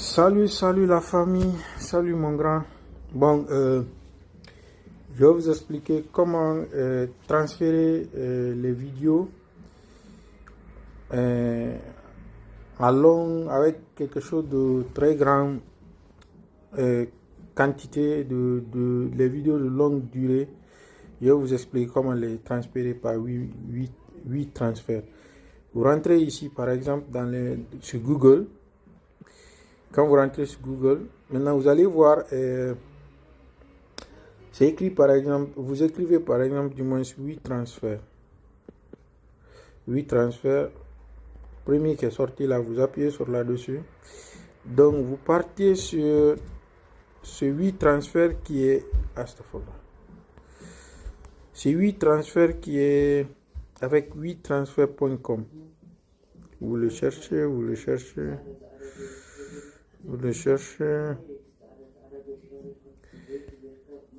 Salut la famille, salut mon grand. Bon, je vais vous expliquer comment transférer les vidéos à long avec quelque chose de très grand quantité de les vidéos de longue durée. Je vais vous expliquer comment les transférer par 8 transferts. Vous rentrez ici par exemple sur Google. Quand vous rentrez sur Google, maintenant vous allez voir, c'est écrit par exemple, vous écrivez par exemple du moins 8 transferts. 8 transferts, premier qui est sorti là, vous appuyez sur là-dessus. Donc vous partez sur ce 8 transferts qui est, c'est 8 transferts qui est avec 8transferts.com. Vous le cherchez, vous le cherchez.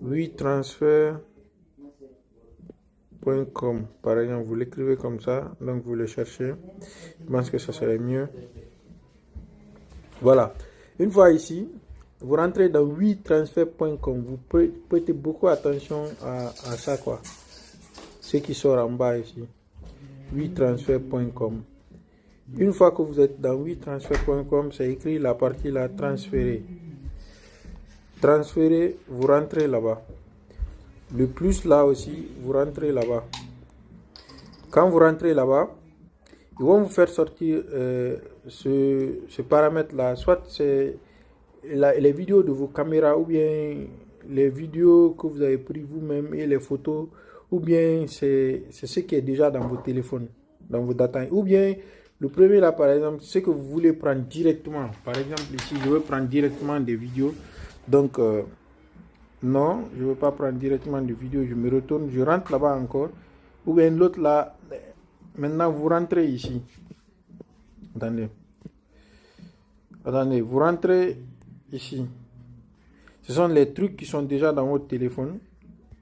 8transferts.com par exemple, vous l'écrivez comme ça, donc vous le cherchez. Je pense que ça serait mieux. Voilà, une fois ici, vous rentrez dans 8transferts.com. vous prêtez beaucoup attention à ça, quoi, ce qui sort en bas ici, 8transferts.com. Une fois que vous êtes dans 8transferts.com, c'est écrit la partie là, transférer. Transférer, vous rentrez là-bas. Le plus là aussi, vous rentrez là-bas. Quand vous rentrez là-bas, ils vont vous faire sortir ce paramètre là. Soit c'est les vidéos de vos caméras, ou bien les vidéos que vous avez prises vous-même et les photos, ou bien c'est ce qui est déjà dans vos téléphones, dans vos data, ou bien le premier là par exemple, c'est que vous voulez prendre directement. Par exemple ici, je veux prendre directement des vidéos. Donc non, je ne veux pas prendre directement des vidéos. Je me retourne, je rentre là-bas encore. Ou bien l'autre là. Maintenant vous rentrez ici. Attendez, vous rentrez ici. Ce sont les trucs qui sont déjà dans votre téléphone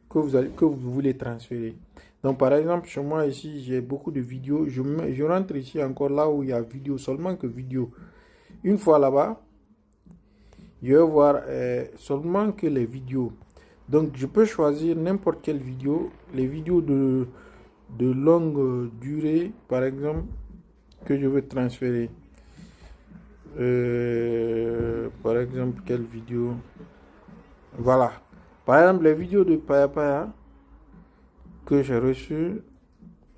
que vous voulez transférer. Donc par exemple, chez moi ici, j'ai beaucoup de vidéos. Je rentre ici encore là où il y a vidéo, seulement que vidéo. Une fois là-bas, je vais voir seulement que les vidéos. Donc je peux choisir n'importe quelle vidéo. Les vidéos de longue durée, par exemple, que je veux transférer. Par exemple, quelle vidéo? Voilà. Par exemple, les vidéos de Paya Paya que j'ai reçues,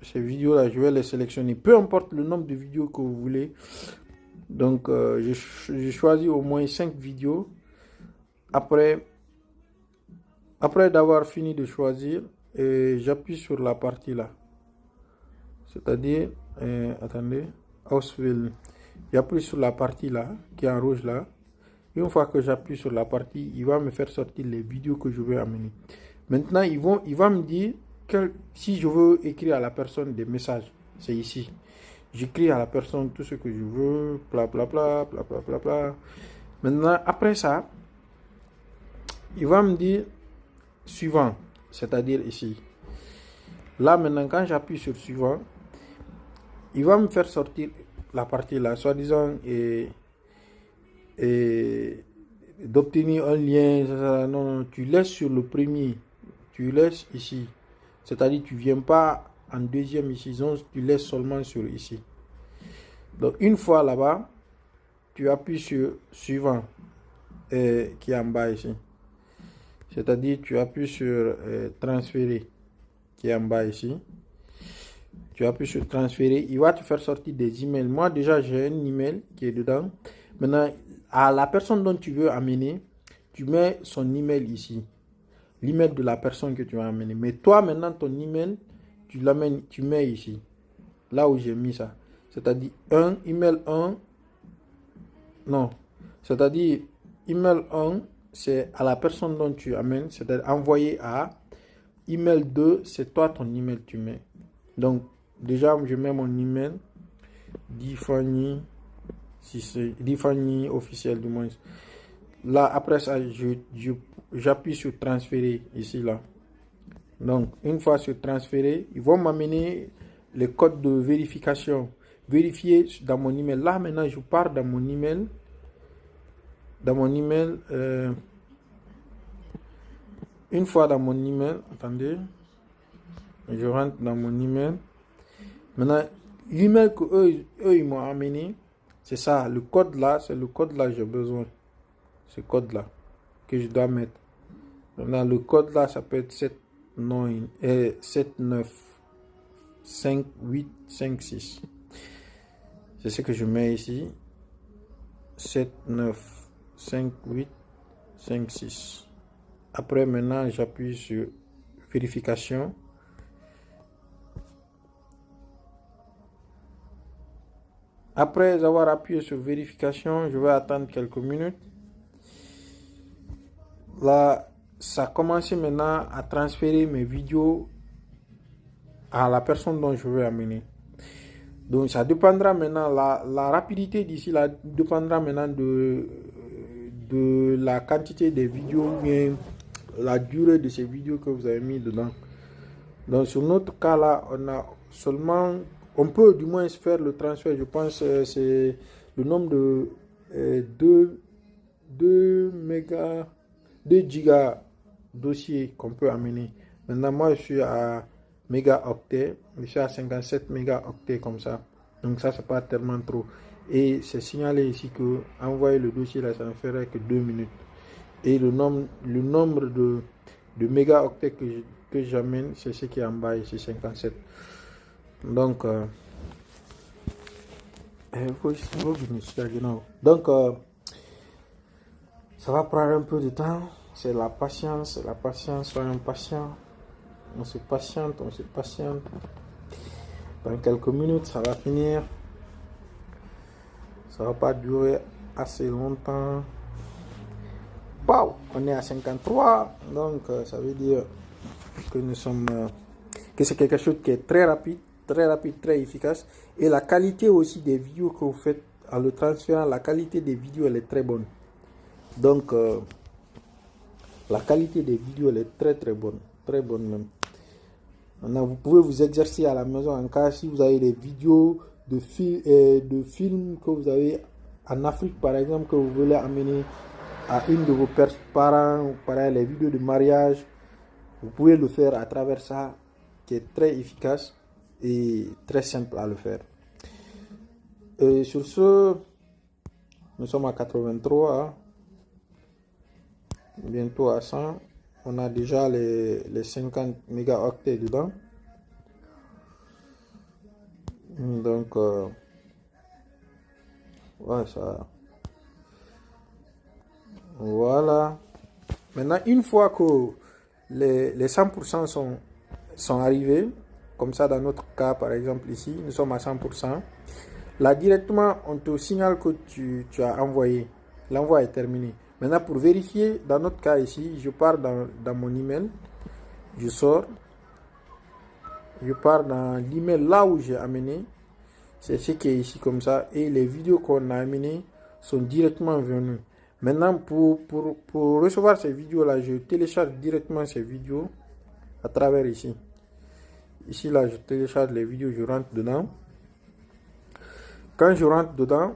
ces vidéos-là, je vais les sélectionner. Peu importe le nombre de vidéos que vous voulez. Donc, j'ai choisi au moins 5 vidéos. Après d'avoir fini de choisir, j'appuie sur la partie là. C'est-à-dire, attendez, Houseville. J'appuie sur la partie là, qui est en rouge là. Et une fois que j'appuie sur la partie, il va me faire sortir les vidéos que je veux amener. Maintenant, il va me dire si je veux écrire à la personne des messages. C'est ici. J'écris à la personne tout ce que je veux, bla bla bla, bla bla bla bla. Maintenant, après ça, il va me dire suivant, c'est-à-dire ici. Là, maintenant, quand j'appuie sur suivant, il va me faire sortir la partie là, soi-disant, et d'obtenir un lien. Non, tu laisses sur le premier, tu laisses ici. C'est-à-dire, tu ne viens pas en deuxième ici, tu laisses seulement sur ici. Donc, une fois là-bas, tu appuies sur suivant, qui est en bas ici. C'est-à-dire, tu appuies sur transférer, qui est en bas ici. Tu appuies sur transférer, il va te faire sortir des emails. Moi, déjà, j'ai un email qui est dedans. Maintenant, à la personne dont tu veux amener, tu mets son email ici. L'email de la personne que tu vas amener. Mais toi, maintenant, ton email, tu l'amènes, tu mets ici. Là où j'ai mis ça. C'est-à-dire, email 1. Non. C'est-à-dire, email 1, c'est à la personne dont tu amènes. C'est-à-dire, envoyé à. Email 2, c'est toi, ton email, tu mets. Donc, déjà, je mets mon email. Difani officiel du moins. Là, après ça, j'appuie sur transférer ici, là. Donc, une fois sur transférer, ils vont m'amener les codes de vérification. Vérifier dans mon email. Là, maintenant, je pars dans mon email. dans mon email. Une fois dans mon email, attendez, je rentre dans mon email. Maintenant, l'email que eux ils m'ont amené, c'est ça, le code là, c'est le code là que j'ai besoin. Ce code là que je dois mettre. Maintenant, le code là, ça peut être 795856. C'est ce que je mets ici. 795856. Après, maintenant, j'appuie sur vérification. Après avoir appuyé sur vérification, je vais attendre quelques minutes. Là, ça a commencé maintenant à transférer mes vidéos à la personne dont je veux amener. Donc, ça dépendra maintenant, la rapidité d'ici là dépendra maintenant de la quantité des vidéos, bien la durée de ces vidéos que vous avez mis dedans. Donc, sur notre cas là, on peut du moins faire le transfert. Je pense que c'est le nombre de 2 gigas dossiers qu'on peut amener. Maintenant, moi, je suis à mégaoctets. Je suis à 57 mégaoctets comme ça. Donc, ça, c'est pas tellement trop. Et c'est signalé ici que envoyer le dossier là, ça ne ferait que 2 minutes. Et le nombre de mégaoctets que j'amène, c'est ce qui est en bas ici, 57. Donc, ça va prendre un peu de temps. C'est la patience, soyons patients. On se patiente. Dans quelques minutes, ça va finir. Ça va pas durer assez longtemps. Wow, on est à 53. Donc, ça veut dire que que c'est quelque chose qui est très rapide, très efficace. Et la qualité aussi des vidéos que vous faites en le transférant, la qualité des vidéos, elle est très bonne. Donc, la qualité des vidéos, elle est très bonne même. Maintenant, vous pouvez vous exercer à la maison en cas si vous avez des vidéos de films que vous avez en Afrique, par exemple, que vous voulez amener à une de vos parents, pareil, les vidéos de mariage. Vous pouvez le faire à travers ça, qui est très efficace et très simple à le faire. Et sur ce, nous sommes à 83, hein. Bientôt à 100. On a déjà les 50 mégaoctets dedans. Donc, ouais, ça. Voilà. Maintenant, une fois que les 100% sont arrivés, comme ça dans notre cas, par exemple ici, nous sommes à 100%. Là, directement, on te signale que tu as envoyé. L'envoi est terminé. Maintenant, pour vérifier, dans notre cas ici, je pars dans mon email, je sors, je pars dans l'email là où j'ai amené, c'est ce qui est ici comme ça, et les vidéos qu'on a amenées sont directement venues. Maintenant, pour recevoir ces vidéos là, je télécharge directement ces vidéos à travers ici. Ici là, je télécharge les vidéos, je rentre dedans. Quand je rentre dedans,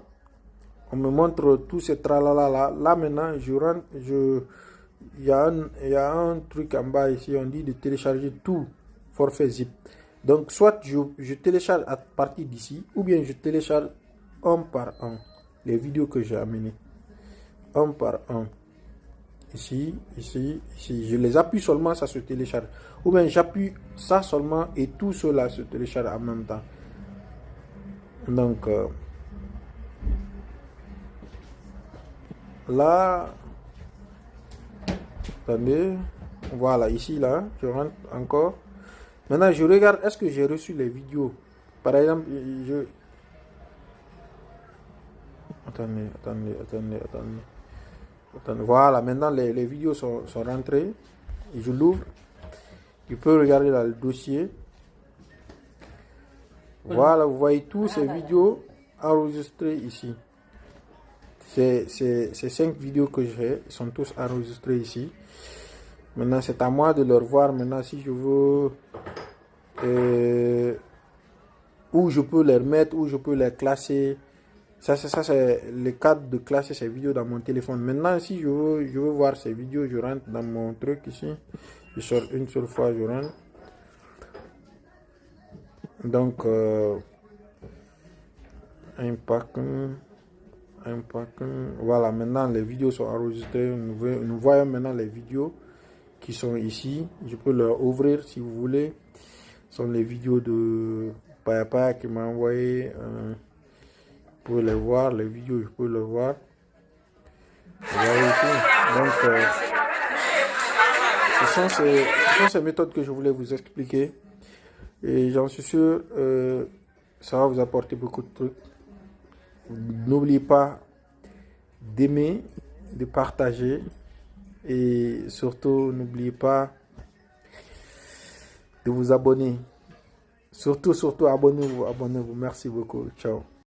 on me montre tous ces tralala là. Là maintenant, je rentre, il y a un truc en bas ici, on dit de télécharger tout forfait zip. Donc soit je télécharge à partir d'ici, ou bien je télécharge un par un les vidéos que j'ai amenées. Un par un. Ici. Je les appuie seulement, ça se télécharge. Ou bien j'appuie ça seulement et tout cela se télécharge en même temps. Donc, là, attendez, voilà, ici, là, je rentre encore. Maintenant, je regarde, est-ce que j'ai reçu les vidéos? Par exemple, attendez. Voilà, maintenant, les vidéos sont rentrées. Et je l'ouvre. Je peux regarder dans le dossier. Voilà, vous voyez tous ces vidéos enregistrées ici. Ces 5 vidéos que j'ai sont tous enregistrées ici. Maintenant, c'est à moi de leur voir. Maintenant, si je veux, où je peux les mettre, où je peux les classer. Ça, c'est le cadre de classer ces vidéos dans mon téléphone. Maintenant, si je veux voir ces vidéos, je rentre dans mon truc ici. Je sors une seule fois, je rentre. Donc, voilà, maintenant les vidéos sont enregistrées. Nous voyons maintenant les vidéos qui sont ici. Je peux leur ouvrir si vous voulez. Ce sont les vidéos de Papa qui m'a envoyé. Vous pouvez les voir, les vidéos, je peux les voir. Vous voyez ici. Donc, ce sont ces méthodes que je voulais vous expliquer. Et j'en suis sûr, ça va vous apporter beaucoup de trucs. N'oubliez pas d'aimer, de partager. Et surtout, n'oubliez pas de vous abonner. Surtout, abonnez-vous. Merci beaucoup. Ciao.